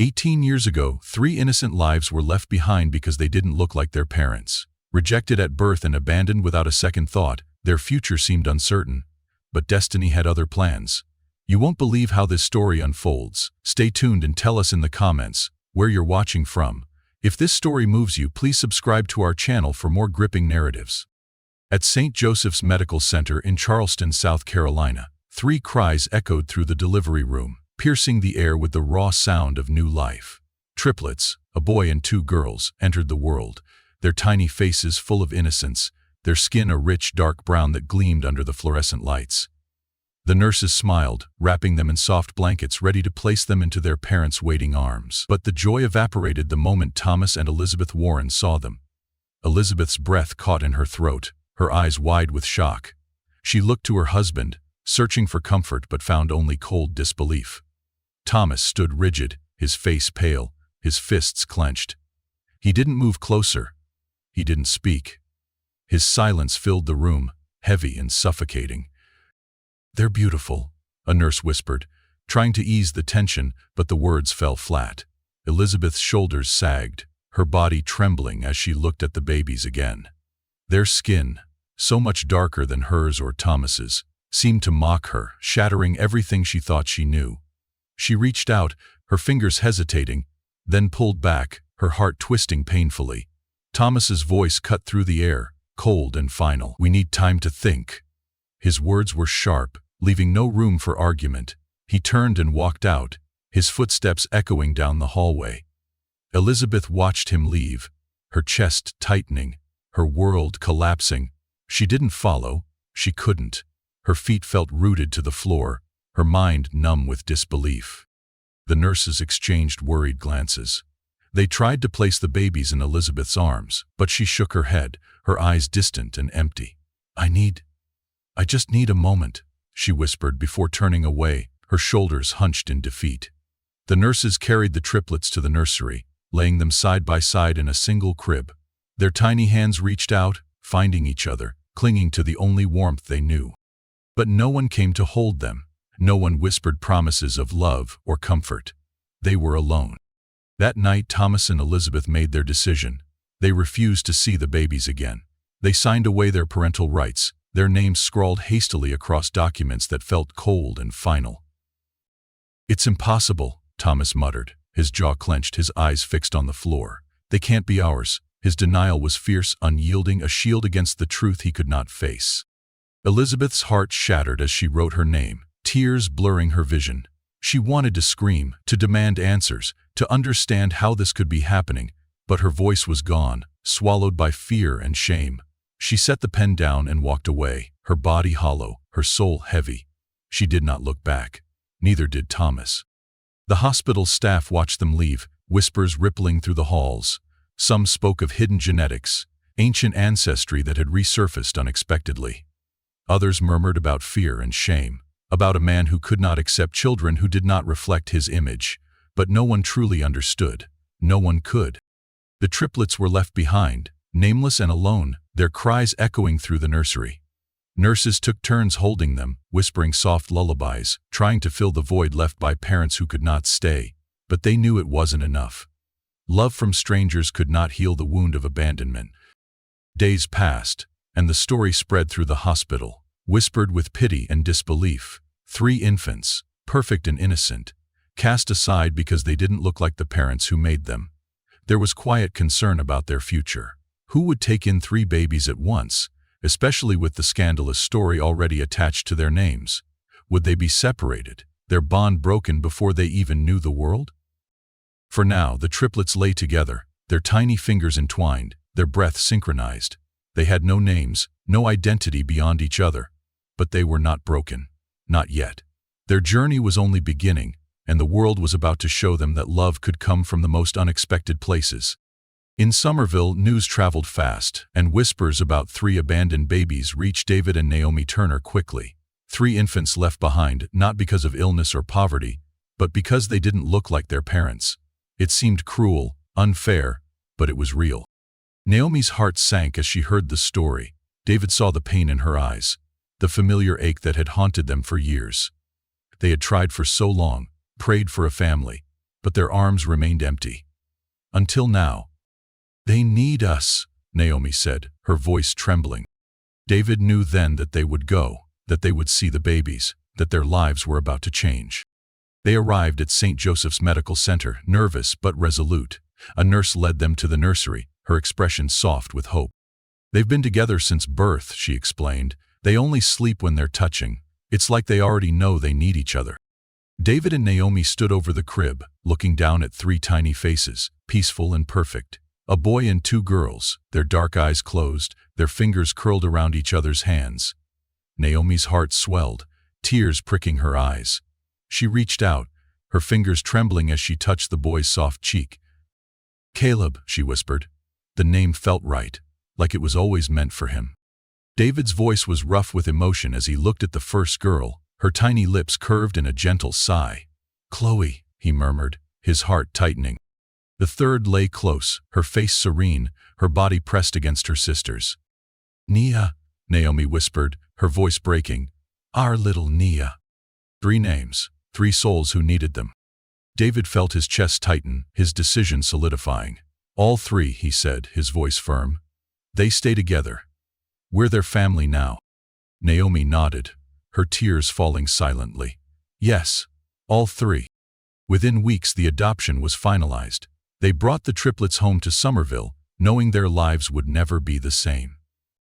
18 years ago, 3 innocent lives were left behind because they didn't look like their parents. Rejected at birth and abandoned without a second thought, their future seemed uncertain. But destiny had other plans. You won't believe how this story unfolds. Stay tuned and tell us in the comments where you're watching from. If this story moves you, please subscribe to our channel for more gripping narratives. At St. Joseph's Medical Center in Charleston, South Carolina, 3 cries echoed through the delivery room, piercing the air with the raw sound of new life. Triplets, a boy and 2 girls, entered the world, their tiny faces full of innocence, their skin a rich dark brown that gleamed under the fluorescent lights. The nurses smiled, wrapping them in soft blankets ready to place them into their parents' waiting arms. But the joy evaporated the moment Thomas and Elizabeth Warren saw them. Elizabeth's breath caught in her throat, her eyes wide with shock. She looked to her husband, searching for comfort but found only cold disbelief. Thomas stood rigid, his face pale, his fists clenched. He didn't move closer. He didn't speak. His silence filled the room, heavy and suffocating. "They're beautiful," a nurse whispered, trying to ease the tension, but the words fell flat. Elizabeth's shoulders sagged, her body trembling as she looked at the babies again. Their skin, so much darker than hers or Thomas's, seemed to mock her, shattering everything she thought she knew. She reached out, her fingers hesitating, then pulled back, her heart twisting painfully. Thomas's voice cut through the air, cold and final. "We need time to think." His words were sharp, leaving no room for argument. He turned and walked out, his footsteps echoing down the hallway. Elizabeth watched him leave, her chest tightening, her world collapsing. She didn't follow, she couldn't. Her feet felt rooted to the floor, her mind numb with disbelief. The nurses exchanged worried glances. They tried to place the babies in Elizabeth's arms, but she shook her head, her eyes distant and empty. I just need a moment," she whispered before turning away, her shoulders hunched in defeat. The nurses carried the triplets to the nursery, laying them side by side in a single crib. Their tiny hands reached out, finding each other, clinging to the only warmth they knew. But no one came to hold them. No one whispered promises of love or comfort. They were alone. That night, Thomas and Elizabeth made their decision. They refused to see the babies again. They signed away their parental rights, their names scrawled hastily across documents that felt cold and final. "It's impossible," Thomas muttered, his jaw clenched, his eyes fixed on the floor. "They can't be ours." His denial was fierce, unyielding, a shield against the truth he could not face. Elizabeth's heart shattered as she wrote her name, tears blurring her vision. She wanted to scream, to demand answers, to understand how this could be happening, but her voice was gone, swallowed by fear and shame. She set the pen down and walked away, her body hollow, her soul heavy. She did not look back. Neither did Thomas. The hospital staff watched them leave, whispers rippling through the halls. Some spoke of hidden genetics, ancient ancestry that had resurfaced unexpectedly. Others murmured about fear and shame, about a man who could not accept children who did not reflect his image. But no one truly understood. No one could. The triplets were left behind, nameless and alone, their cries echoing through the nursery. Nurses took turns holding them, whispering soft lullabies, trying to fill the void left by parents who could not stay. But they knew it wasn't enough. Love from strangers could not heal the wound of abandonment. Days passed, and the story spread through the hospital, whispered with pity and disbelief. 3 infants, perfect and innocent, cast aside because they didn't look like the parents who made them. There was quiet concern about their future. Who would take in 3 babies at once, especially with the scandalous story already attached to their names? Would they be separated, their bond broken before they even knew the world? For now, the triplets lay together, their tiny fingers entwined, their breath synchronized. They had no names, no identity beyond each other. But they were not broken. Not yet. Their journey was only beginning, and the world was about to show them that love could come from the most unexpected places. In Somerville, news traveled fast, and whispers about 3 abandoned babies reached David and Naomi Turner quickly. 3 infants left behind, not because of illness or poverty, but because they didn't look like their parents. It seemed cruel, unfair, but it was real. Naomi's heart sank as she heard the story. David saw the pain in her eyes, the familiar ache that had haunted them for years. They had tried for so long, prayed for a family, but their arms remained empty. Until now. "They need us," Naomi said, her voice trembling. David knew then that they would go, that they would see the babies, that their lives were about to change. They arrived at St. Joseph's Medical Center, nervous but resolute. A nurse led them to the nursery, her expression soft with hope. "They've been together since birth," she explained. "They only sleep when they're touching. It's like they already know they need each other." David and Naomi stood over the crib, looking down at 3 tiny faces, peaceful and perfect. A boy and 2 girls, their dark eyes closed, their fingers curled around each other's hands. Naomi's heart swelled, tears pricking her eyes. She reached out, her fingers trembling as she touched the boy's soft cheek. "Caleb," she whispered. The name felt right, like it was always meant for him. David's voice was rough with emotion as he looked at the first girl, her tiny lips curved in a gentle sigh. "Chloe," he murmured, his heart tightening. The third lay close, her face serene, her body pressed against her sister's. "Nia," Naomi whispered, her voice breaking. "Our little Nia." 3 names, 3 souls who needed them. David felt his chest tighten, his decision solidifying. "All 3, he said, his voice firm. "They stay together. We're their family now." Naomi nodded, her tears falling silently. "Yes, all 3. Within weeks the adoption was finalized. They brought the triplets home to Somerville, knowing their lives would never be the same.